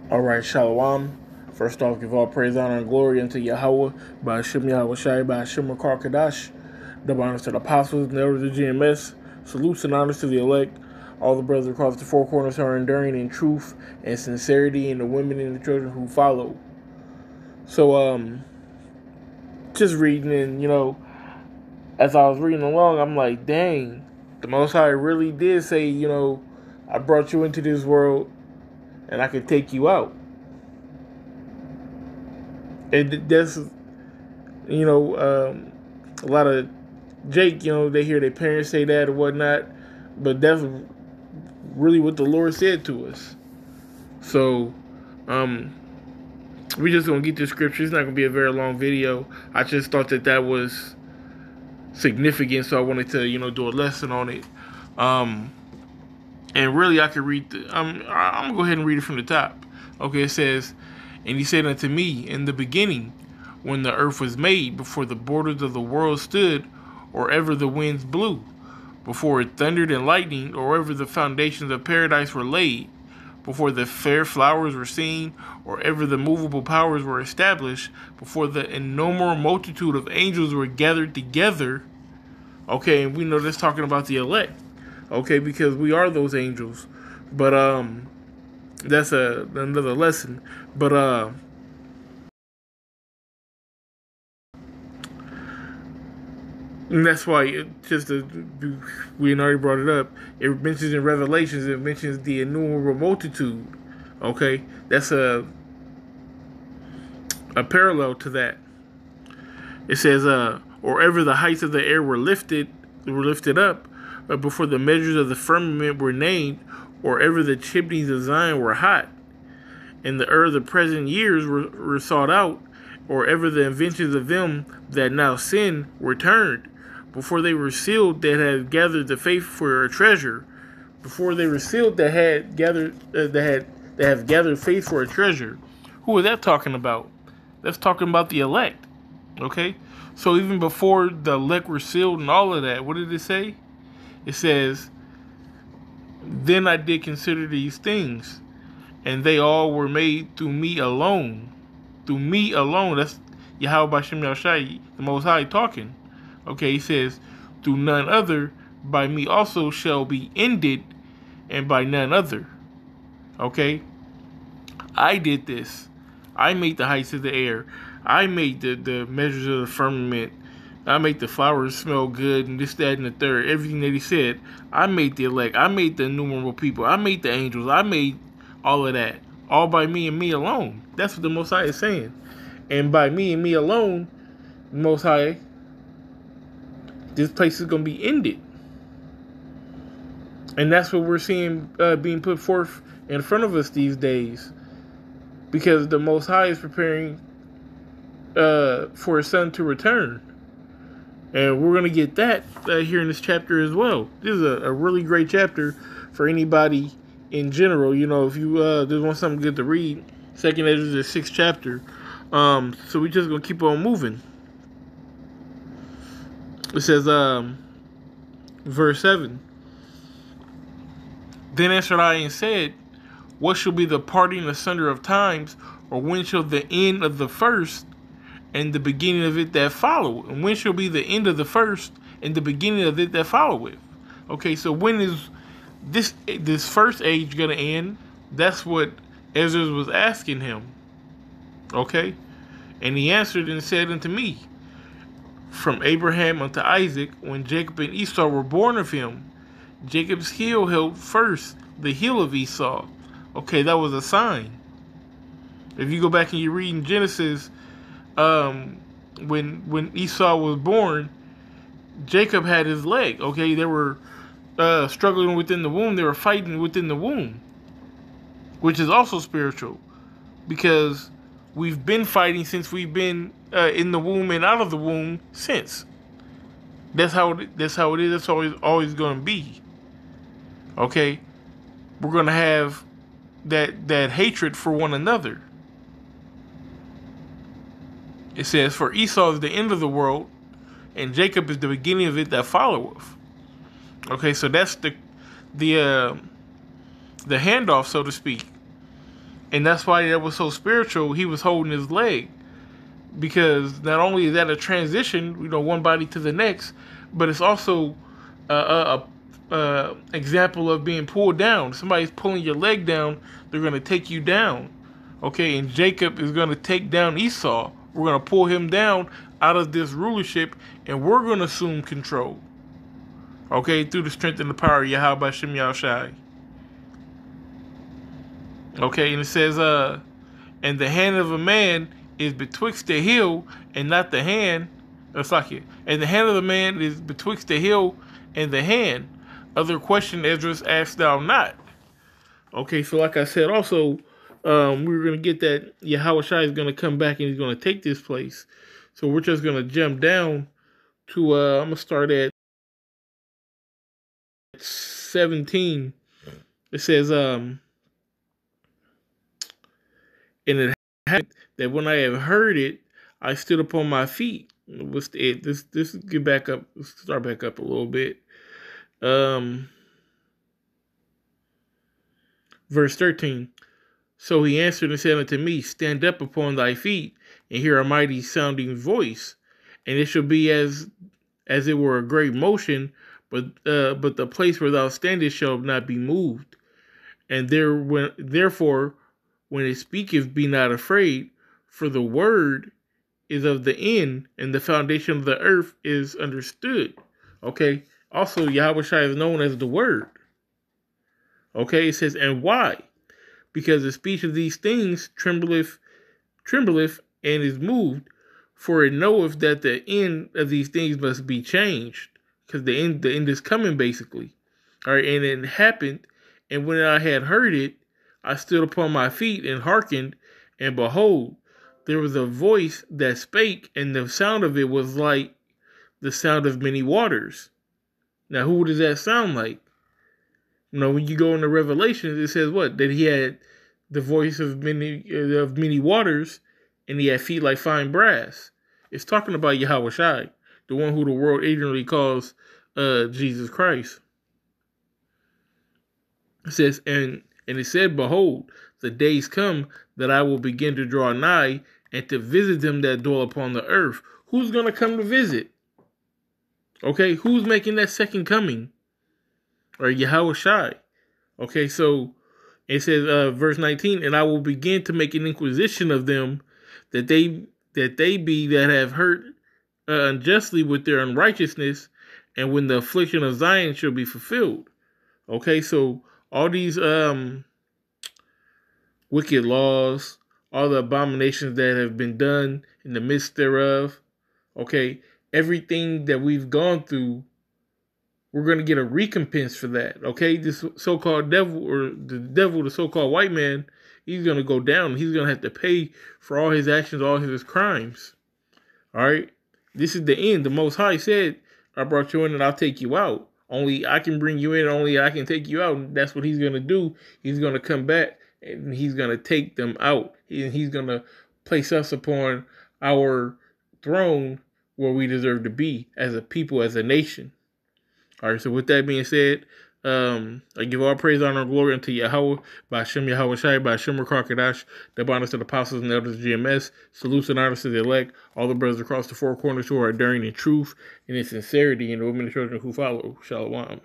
All right, Shalom. First off, give all praise, honor, and glory unto Yahweh, by Hashem Yahweh Shai, by Hashem Makar Kadash. Double honors to the apostles and elders of GMS. Salutes and honors to the elect. All the brothers across the four corners who are enduring in truth and sincerity, and the women and the children who follow. So, just reading, and as I was reading along, I'm like, dang, the Most High really did say, I brought you into this world, and I could take you out. And that's, a lot of Jake, they hear their parents say that or whatnot, but that's really what the Lord said to us. So, we're just going to get the scripture. It's not going to be a very long video. I just thought that was significant, so I wanted to, do a lesson on it. And really, I could read, I'm going to go ahead and read it from the top. Okay, it says, "And he said unto me, in the beginning, when the earth was made, before the borders of the world stood, or ever the winds blew, before it thundered and lightning, or ever the foundations of paradise were laid, before the fair flowers were seen, or ever the movable powers were established, before the innumerable multitude of angels were gathered together." Okay, and we know that's talking about the elect. Okay, because we are those angels. But that's another lesson. But and that's why, we already brought it up. It mentions in Revelations, it mentions the innumerable multitude. Okay, that's a parallel to that. It says, "Or ever the heights of the air were lifted up, before the measures of the firmament were named, or ever the chimneys of Zion were hot, and the earth of present years were sought out, or ever the inventions of them that now sin were turned, before they were sealed that had gathered the faith for a treasure." Before they were sealed that had gathered that have gathered faith for a treasure. Who is that talking about? That's talking about the elect. Okay? So even before the elect were sealed and all of that, what did it say? It says, "Then I did consider these things, and they all were made through me alone." Through me alone. That's Yahweh B'Shem Yahushai, the Most High, talking. Okay, he says, "Through none other, by me also shall be ended, and by none other." Okay? I did this. I made the heights of the air. I made the measures of the firmament. I made the flowers smell good and this, that, and the third. Everything that he said. I made the elect. I made the innumerable people. I made the angels. I made all of that. All by me and me alone. That's what the Most High is saying. And by me and me alone, the Most High, this place is going to be ended. And that's what we're seeing being put forth in front of us these days. Because the Most High is preparing for his son to return. And we're going to get that here in this chapter as well. This is a really great chapter for anybody in general. If you just want something good to read, 2nd Ezra is the 6th chapter. So we're just going to keep on moving. It says, verse 7. "Then answered I and said, What shall be the parting asunder of times, or when shall the end of the first and the beginning of it that follow? And when shall be the end of the first and the beginning of it that follow it?" Okay, so when is this first age going to end? That's what Ezra was asking him. Okay? And he answered and said unto me, "From Abraham unto Isaac, when Jacob and Esau were born of him, Jacob's heel held first the heel of Esau." Okay, that was a sign. If you go back and you read in Genesis, when Esau was born, Jacob had his leg. Okay, they were struggling within the womb. They were fighting within the womb, which is also spiritual, because we've been fighting since we've been in the womb and out of the womb since. That's how it is. That's always going to be. Okay, we're going to have that hatred for one another. It says, "For Esau is the end of the world, and Jacob is the beginning of it that followeth." Okay, so that's the handoff, so to speak. And that's why that was so spiritual. He was holding his leg. Because not only is that a transition, one body to the next, but it's also a example of being pulled down. Somebody's pulling your leg down, they're going to take you down. Okay, and Jacob is going to take down Esau. We're going to pull him down out of this rulership, and we're going to assume control. Okay, through the strength and the power of Yahweh Shem Yahushai. Okay, and it says, and the hand of a man is betwixt the hill and not the hand. That's like it. And the hand of the man is betwixt the hill and the hand. Other question Esdras asked thou not. Okay, so like I said, also, we were going to get that Yahweh Shai is going to come back and he's going to take this place. So we're just going to jump down to, I'm going to start at 17. It says, and it happened that when I have heard it, I stood upon my feet. What's it? This get back up. Let's start back up a little bit. Verse 13. So he answered and said unto me, stand up upon thy feet, and hear a mighty sounding voice, and it shall be as it were a great motion, but the place where thou standest shall not be moved. And therefore, when it speaketh, be not afraid, for the word is of the end, and the foundation of the earth is understood. Okay. Also, Yahweh Shai is known as the word. Okay. It says, and why? Because the speech of these things trembleth, and is moved, for it knoweth that the end of these things must be changed. Because the end is coming, basically. All right. And it happened, and when I had heard it, I stood upon my feet and hearkened, and behold, there was a voice that spake, and the sound of it was like the sound of many waters. Now, who does that sound like? When you go into Revelations, it says what? That he had the voice of many waters, and he had feet like fine brass. It's talking about Yahweh Shai, the one who the world ignorantly calls Jesus Christ. It says, and it said, behold, the days come that I will begin to draw nigh, and to visit them that dwell upon the earth. Who's going to come to visit? Okay, who's making that second coming? Or Yahweh Shai. Okay, so it says, verse 19, and I will begin to make an inquisition of them, that they be that have hurt unjustly with their unrighteousness, and when the affliction of Zion shall be fulfilled. Okay, so all these wicked laws, all the abominations that have been done in the midst thereof, okay, everything that we've gone through, we're going to get a recompense for that, okay? This so-called devil, or the so-called white man, he's going to go down. He's going to have to pay for all his actions, all his crimes, all right? This is the end. The Most High said, I brought you in and I'll take you out. Only I can bring you in, only I can take you out. And that's what he's going to do. He's going to come back, and he's going to take them out. And he's going to place us upon our throne where we deserve to be as a people, as a nation. All right, so with that being said, I give all praise, honor, and glory unto Yahweh, by Hashem Yahweh Shai, by Hashem Rakakadash, the bonus to the apostles and elders of GMS, salutes and honors to the elect, all the brothers across the four corners who are enduring in truth and in sincerity, and the women and children who follow. Shalom.